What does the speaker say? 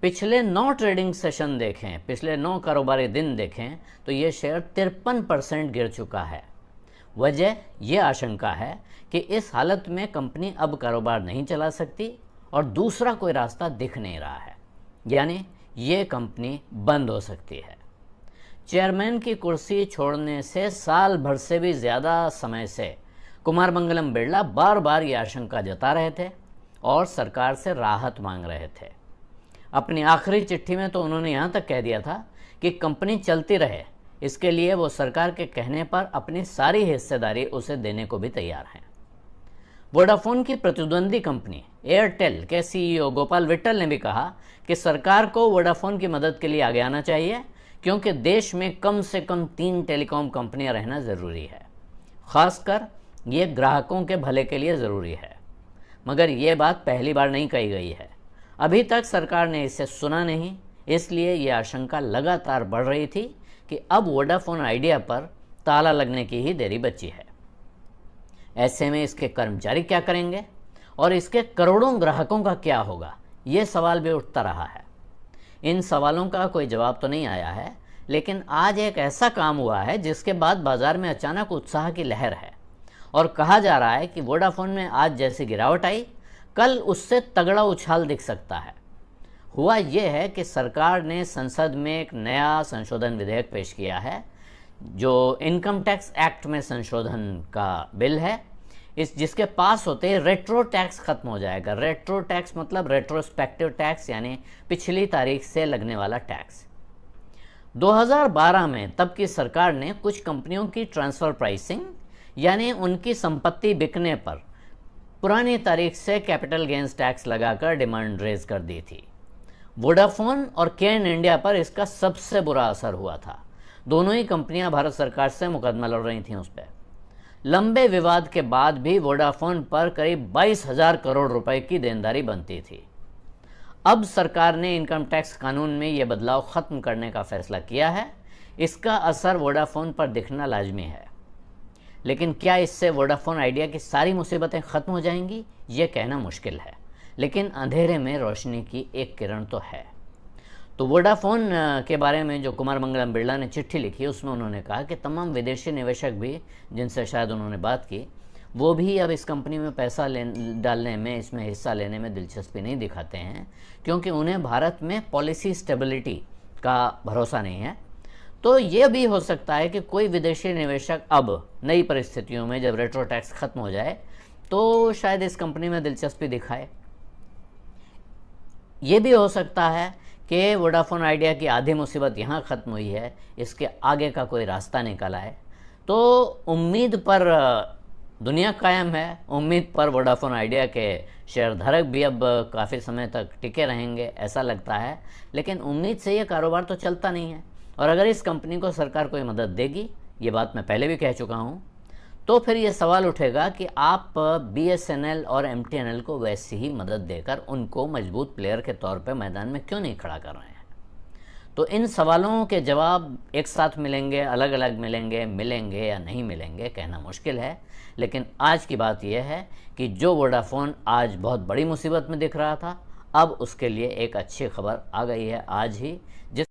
पिछले 9 trading session देखें, पिछले 9 कारोबारी दिन देखें तो ये शेयर 53% गिर चुका है। वजह ये आशंका है कि इस हालत में कंपनी अब कारोबार नहीं चला सकती और दूसरा कोई रास्ता दिख नहीं रहा है, यानी ये कंपनी बंद हो सकती है। चेयरमैन की कुर्सी छोड़ने से साल भर से भी ज़्यादा समय से कुमार मंगलम बिरला बार बार ये आशंका जता रहे थे और सरकार से राहत मांग रहे थे। अपनी आखिरी चिट्ठी में तो उन्होंने यहाँ तक कह दिया था कि कंपनी चलती रहे, इसके लिए वो सरकार के कहने पर अपनी सारी हिस्सेदारी उसे देने को भी तैयार हैं। वोडाफोन की प्रतिद्वंदी कंपनी एयरटेल के सीईओ गोपाल विट्टल ने भी कहा कि सरकार को वोडाफोन की मदद के लिए आगे आना चाहिए, क्योंकि देश में कम से कम 3 टेलीकॉम कंपनियां रहना ज़रूरी है। ख़ासकर ये ग्राहकों के भले के लिए ज़रूरी है। मगर ये बात पहली बार नहीं कही गई है। अभी तक सरकार ने इसे सुना नहीं, इसलिए ये आशंका लगातार बढ़ रही थी कि अब वोडाफोन आइडिया पर ताला लगने की ही देरी बची है। ऐसे में इसके कर्मचारी क्या करेंगे और इसके करोड़ों ग्राहकों का क्या होगा, ये सवाल भी उठता रहा है। इन सवालों का कोई जवाब तो नहीं आया है, लेकिन आज एक ऐसा काम हुआ है जिसके बाद बाजार में अचानक उत्साह की लहर है और कहा जा रहा है कि वोडाफोन में आज जैसी गिरावट आई, कल उससे तगड़ा उछाल दिख सकता है। हुआ यह है कि सरकार ने संसद में एक नया संशोधन विधेयक पेश किया है, जो इनकम टैक्स एक्ट में संशोधन का बिल है। जिसके पास होते ही रेट्रो टैक्स खत्म हो जाएगा। रेट्रो टैक्स मतलब रेट्रोस्पेक्टिव टैक्स, यानी पिछली तारीख से लगने वाला टैक्स। 2012 में तब की सरकार ने कुछ कंपनियों की ट्रांसफ़र प्राइसिंग, यानी उनकी संपत्ति बिकने पर पुरानी तारीख से कैपिटल गेंस टैक्स लगाकर डिमांड रेज कर दी थी। वोडाफोन और केन इंडिया पर इसका सबसे बुरा असर हुआ था। दोनों ही कंपनियां भारत सरकार से मुकदमा लड़ रही थीं उस पर। लंबे विवाद के बाद भी वोडाफोन पर करीब 22,000 करोड़ रुपए की देनदारी बनती थी। अब सरकार ने इनकम टैक्स कानून में ये बदलाव खत्म करने का फैसला किया है। इसका असर वोडाफोन पर दिखना लाजमी है, लेकिन क्या इससे वोडाफोन आइडिया की सारी मुसीबतें ख़त्म हो जाएंगी, ये कहना मुश्किल है। लेकिन अंधेरे में रोशनी की एक किरण तो है। तो वोडाफोन के बारे में जो कुमार मंगलम बिरला ने चिट्ठी लिखी, उसमें उन्होंने कहा कि तमाम विदेशी निवेशक भी, जिनसे शायद उन्होंने बात की, वो भी अब इस कंपनी में पैसा डालने में, इसमें हिस्सा लेने में दिलचस्पी नहीं दिखाते हैं, क्योंकि उन्हें भारत में पॉलिसी स्टेबिलिटी का भरोसा नहीं है। तो ये भी हो सकता है कि कोई विदेशी निवेशक अब नई परिस्थितियों में, जब रेट्रो टैक्स खत्म हो जाए, तो शायद इस कंपनी में दिलचस्पी दिखाए। ये भी हो सकता है कि वोडाफोन आइडिया की आधी मुसीबत यहाँ ख़त्म हुई है, इसके आगे का कोई रास्ता निकल आए। तो उम्मीद पर दुनिया कायम है, उम्मीद पर वोडाफोन आइडिया के शेयरधारक भी अब काफ़ी समय तक टिके रहेंगे, ऐसा लगता है। लेकिन उम्मीद से ये कारोबार तो चलता नहीं है, और अगर इस कंपनी को सरकार कोई मदद देगी, ये बात मैं पहले भी कह चुका हूँ, तो फिर ये सवाल उठेगा कि आप BSNL और MTNL को वैसी ही मदद देकर उनको मजबूत प्लेयर के तौर पे मैदान में क्यों नहीं खड़ा कर रहे हैं। तो इन सवालों के जवाब एक साथ मिलेंगे, अलग अलग मिलेंगे या नहीं मिलेंगे, कहना मुश्किल है। लेकिन आज की बात यह है कि जो वोडाफोन आज बहुत बड़ी मुसीबत में दिख रहा था, अब उसके लिए एक अच्छी खबर आ गई है आज ही, जिस